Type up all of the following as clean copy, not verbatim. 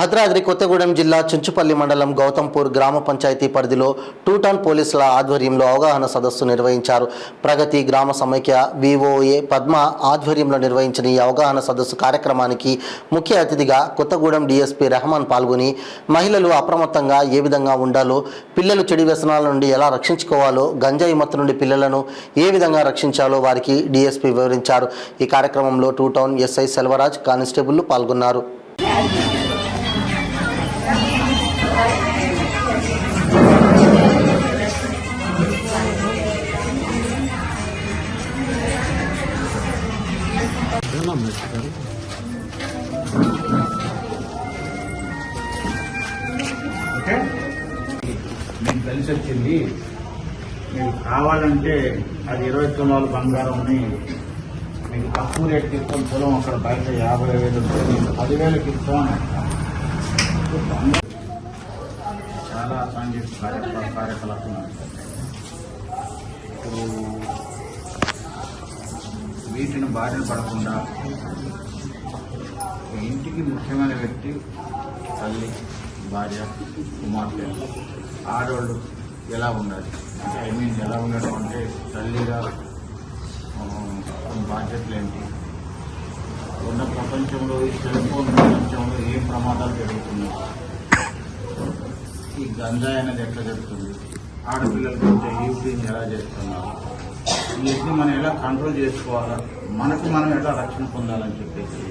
భద్రాద్రి కొత్తగూడెం జిల్లా చుంచుపల్లి మండలం గౌతంపూర్ గ్రామ పంచాయతీ పరిధిలో టూటాన్ పోలీసుల ఆధ్వర్యంలో అవగాహన సదస్సు నిర్వహించారు. ప్రగతి గ్రామ సమైక్య విఓఏ పద్మ ఆధ్వర్యంలో నిర్వహించిన ఈ అవగాహన సదస్సు కార్యక్రమానికి ముఖ్య అతిథిగా కొత్తగూడెం డీఎస్పీ రెహమాన్ పాల్గొని మహిళలు అప్రమత్తంగా ఏ విధంగా ఉండాలో, పిల్లలు చెడు వ్యసనాల నుండి ఎలా రక్షించుకోవాలో, గంజాయి మత్తు నుండి పిల్లలను ఏ విధంగా రక్షించాలో వారికి డీఎస్పీ వివరించారు. ఈ కార్యక్రమంలో టూటౌన్ ఎస్ఐ సెల్వరాజ్, కానిస్టేబుల్ పాల్గొన్నారు. మీకు కలిసి వచ్చింది. మీకు కావాలంటే అది 20 తులాలు బంగారంని మీకు తక్కువ రేటుకి ఇస్తాం. పొలం అక్కడ బయట 50,000 ఉంటుంది, 10,000కి ఇస్తాం. చాలా సాంఘిక కార్యకలాపాలు ఇప్పుడు వీటిని బారిన పడకుండా ఇంటికి ముఖ్యమైన వ్యక్తి తల్లి, భార్య, కుమార్తె, ఆడవాళ్ళు ఎలా ఉండాలి అంటే ఎలా ఉండడం అంటే తల్లిగా బాధ్యతలు ఏంటి, ఉన్న ప్రపంచంలో ఈ సెల్ ఫోన్ ప్రపంచంలో ఏం ప్రమాదాలు జరుగుతున్నాయి, ఈ గంజాయి అనేది ఎట్లా జరుగుతుంది, ఆడపిల్లలకు వచ్చే యూపీని ఎలా చేస్తున్నారు, వీటిని మనం ఎలా కంట్రోల్ చేసుకోవాలా, మనకు మనం ఎలా రక్షణ పొందాలని చెప్పేసి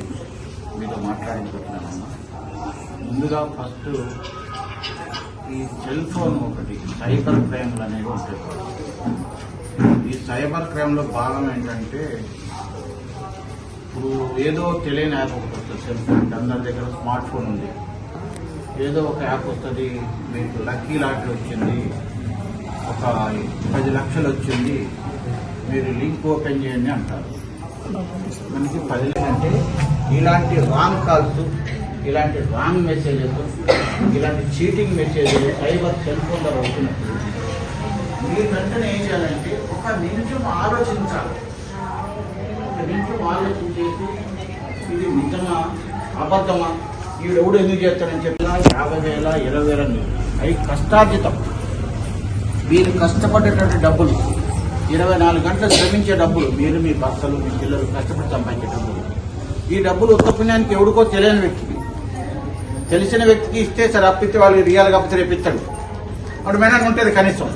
మీతో మాట్లాడించుకుంటున్నానమ్మా. ముందుగా ఫస్ట్ ఈ సెల్ ఫోన్ ఒకటి సైబర్ క్రైమ్లు అనేవి ఉంటాయి. ఈ సైబర్ క్రైమ్లో భాగం ఏంటంటే ఇప్పుడు ఏదో తెలియని యాప్ ఒకటి వస్తుంది. సెల్ ఫోన్ అందరి దగ్గర స్మార్ట్ ఫోన్ ఉంది, ఏదో ఒక యాప్ వస్తుంది, మీకు లక్కీ లాటరీ వచ్చింది, ఒక 10 లక్షలు వచ్చింది, మీరు లింక్ ఓపెన్ చేయండి అంటారు. మనకి 10 అంటే ఇలాంటి రాంగ్ కాల్స్, ఇలాంటి రాంగ్ మెసేజెస్, ఇలాంటి cheating messages cyber cell phone ద్వారా వచ్చినప్పుడు మీరు వెంటనే ఏం చేయాలంటే ఒక నిమిషం ఆలోచించాలి. ఒక నిమిషం ఆలోచించేసి ఇది నిజమా అబద్ధమా, ఈవిడెవడు ఎందుకు చేస్తాడని చెప్పినా 50,000 20,000 అవి కష్టార్జితం. మీరు కష్టపడేటువంటి డబ్బులు, 24 గంటలు శ్రమించే డబ్బులు, మీరు మీ భర్తలు మీ పిల్లలు కష్టపడి సంపాదించే డబ్బులు. ఈ డబ్బులు ఉత్తపుణ్యానికి ఎవడికో తెలియని వ్యక్తికి, తెలిసిన వ్యక్తికి ఇస్తే సరే అప్పితే వాళ్ళు రియల్ కాకపోతే రేపిస్తాడు. వాడు వెనక ఉంటుంది, కనీసం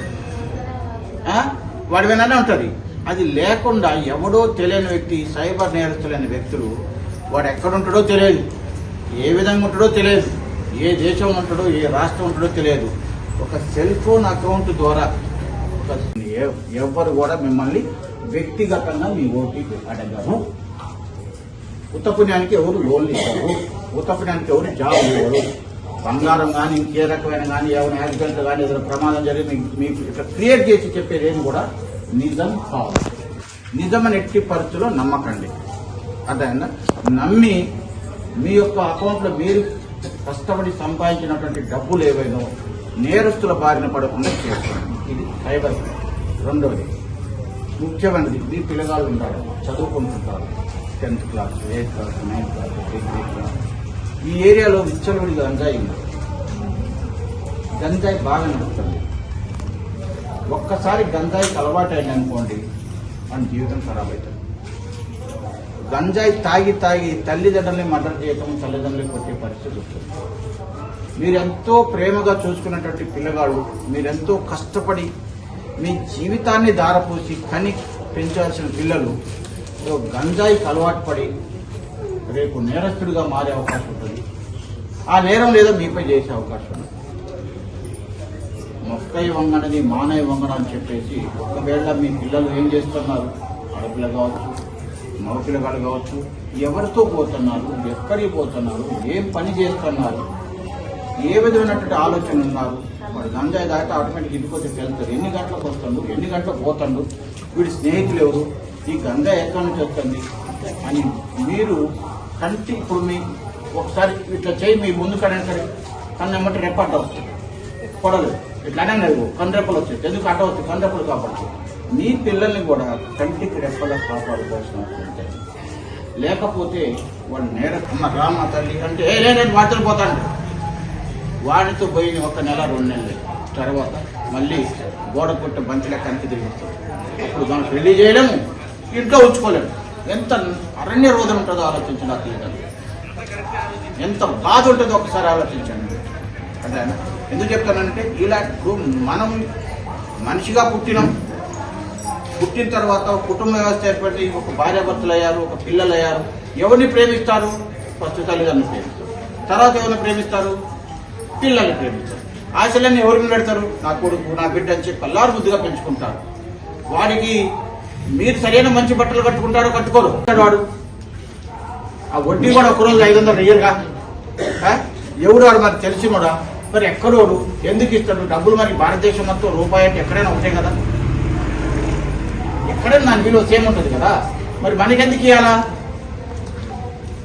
వాడి వెననే ఉంటుంది. అది లేకుండా ఎవడో తెలియని వ్యక్తి, సైబర్ నేరస్తులైన వ్యక్తులు, వాడు ఎక్కడుంటాడో తెలియదు, ఏ విధంగా ఉంటాడో తెలియదు, ఏ దేశం ఉంటాడో ఏ రాష్ట్రం ఉంటాడో తెలియదు. ఒక సెల్ ఫోన్ అకౌంట్ ద్వారా ఎవరు కూడా మిమ్మల్ని వ్యక్తిగతంగా మీ ఓటీపీ అడగరు. ఉత్తపుణ్యానికి ఎవరు లోన్లు ఇవ్వరు, ఉత్తపుణ్యానికి ఎవరు జాబ్ ఇవ్వరు. బంగారం కానీ ఇంకే రకమైన కానీ ఎవరైనా యాక్సిడెంట్ కానీ ఏదైనా ప్రమాదం జరిగి మీకు ఇట్లా క్రియేట్ చేసి చెప్పేది ఏది కూడా నిజం కాదు. నిజమని ఎట్టి పరిస్థితుల్లో నమ్మకండి. అదైనా నమ్మి మీ యొక్క అకౌంట్లో మీరు కష్టపడి సంపాదించినటువంటి డబ్బులు ఏవైనా నేరస్తుల బారిన పడకుండా చేసుకోండి. ఇది సైబర్. రెండవది ముఖ్యమైనది, మీ పిల్లగాళ్ళు ఉంటారు, చదువుకుంటుంటారు, 10th class, 8th class, 9th class, 10th class. ఈ ఏరియాలో విచ్చలవిడి గంజాయి ఉంది. గంజాయి బాగా నడుస్తుంది. ఒక్కసారి గంజాయికి అలవాటు అయింది అనుకోండి, మన జీవితం ఖరాబ్ అవుతుంది. గంజాయి తాగి తాగి తల్లిదండ్రుల్ని మర్డర్ చేయటం, తల్లిదండ్రులు కొట్టే పరిస్థితి వస్తుంది. మీరెంతో ప్రేమగా చూసుకున్నటువంటి పిల్లగాడు, మీరెంతో కష్టపడి మీ జీవితాన్ని దారపోసి కని పెంచాల్సిన పిల్లలు గంజాయికి అలవాటు పడి రేపు నేరస్తుడిగా మారే అవకాశం ఉంటుంది. ఆ నేరం లేదా మీపై చేసే అవకాశం ఉంది. మొక్కయ్య వంగనది మానయ్య వంగన అని చెప్పేసి ఒకవేళ మీ పిల్లలు ఏం చేస్తున్నారు, ఆడపిల్ల కావచ్చు, మగపిల్లగాడు కావచ్చు, ఎవరితో పోతున్నారు, ఎక్కడికి పోతున్నారు, ఏం పని చేస్తున్నారు, ఏ విధమైనటువంటి ఆలోచన ఉన్నారు, వాడు గంజాయి దాకా ఆటోమేటిక్ ఇంటికి వచ్చి వెళ్తారు. ఎన్ని గంటలకు వస్తాడు, ఎన్ని గంటలకు పోతాడు, వీడి స్నేహితులు ఎవరు, ఈ గంజాయి ఎక్కడి నుంచి వస్తుంది అని మీరు కంటి ఇప్పుడు మీ ఒకసారి ఇట్లా చేయి మీ ముందు కనెక్కడి కన్నెమ్మటి రెప్ప వస్తుంది, పొడలేదు ఇట్లానే లేదు, కన్నెప్పలు వచ్చేది ఎందుకు అడ్డ వస్తుంది, కన్నెప్పలు కాబట్టి మీ పిల్లల్ని కూడా కంటికి రెప్పలా కాపాడుకోవాల్సిన అవసరం ఉంటుంది. లేకపోతే వాళ్ళు నేర రామ తల్లి అంటే నేను మాత్రం పోతాను వాడితో పోయిన 1 నెల 2 నెలలు తర్వాత మళ్ళీ గోడ కొట్ట బంతిలా కంటి తిరుగుతాడు. అప్పుడు మనం పెళ్లి చేయలేము, ఇంట్లో ఉంచుకోలేము. ఎంత అరణ్య రోదన ఉంటుందో ఆలోచించండి. ఆ తీయడం ఎంత బాధ ఉంటుందో ఒకసారి ఆలోచించండి. అంటే ఎందుకు చెప్తానంటే ఇలాంటి మనం మనిషిగా పుట్టిన తర్వాత కుటుంబ వ్యవస్థ ఏర్పడి ఒక భార్యాభర్తలు అయ్యారు, ఒక పిల్లలు అయ్యారు. ఎవరిని ప్రేమిస్తారు? ఫస్ట్ తల్లిదండ్రులు ప్రేమిస్తారు, తర్వాత ఎవరిని ప్రేమిస్తారు? పిల్లల్ని ప్రేమిస్తారు. ఆశలన్నీ ఎవరిని పెడతారు? నా కొడుకు, నా బిడ్డ అని చెప్పి అల్లారు ముద్దుగా పెంచుకుంటారు. వాడికి మీరు సరైన మంచి బట్టలు కట్టుకుంటారో కట్టుకోరు. వాడు ఆ వడ్డీ కూడా ఒకరోజు 500 రియల్గా ఎవడు వాడు మరి తెలిసినోడా? మరి ఎక్కడోడు ఎందుకు ఇస్తాడు డబ్బులు? మరి భారతదేశం మొత్తం రూపాయి అంటే ఎక్కడైనా ఒకటే కదా, ఎక్కడైనా దాని విలువ సేమ్ ఉంటుంది కదా. మరి మనకెందుకు ఇవ్వాలా?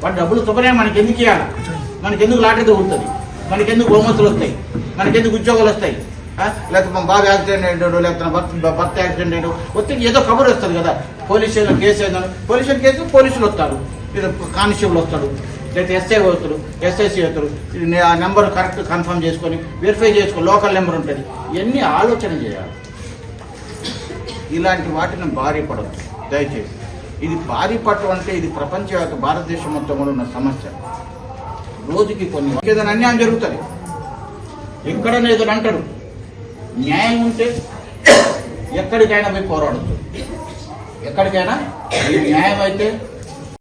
వాడు డబ్బులు తుపనే మనకెందుకు ఇవ్వాలా? మనకెందుకు లాటరీ దొరుకుతుంది? మనకెందుకు బహుమతులు వస్తాయి? మనకెందుకు ఉద్యోగాలు వస్తాయి? లేకపోతే మా బాబు యాక్సిడెంట్ అయ్యాడు, లేకపోతే భర్త యాక్సిడెంట్ అయ్యాడు, వస్తే ఏదో ఖబర్ వస్తుంది కదా. పోలీస్ స్టేషన్ కేసు అయిందని పోలీసులు వస్తారు, కానిస్టేబుల్ వస్తాడు, లేకపోతే ఎస్ఐ వస్తాడు, ఎస్ఐసి వస్తాడు. ఆ నెంబర్ కరెక్ట్ కన్ఫర్మ్ చేసుకొని వెరిఫై చేసుకొని లోకల్ నెంబర్ ఉంటుంది. ఇవన్నీ ఆలోచన చేయాలి. ఇలాంటి వాటిని భారీ పడవచ్చు దయచేసి. ఇది భారీ పట్టడం అంటే ఇది ప్రపంచవ్యాప్త భారతదేశం మొత్తం కూడా ఉన్న సమస్య. రోజుకి కొన్ని ఏదైనా అన్యాయం జరుగుతుంది, ఎక్కడైనా ఏదైనా అంటారు. న్యాయం ఉంటే ఎక్కడికైనా పోయి పోరాడచ్చు. ఎక్కడికైనా ఈ న్యాయం అయితే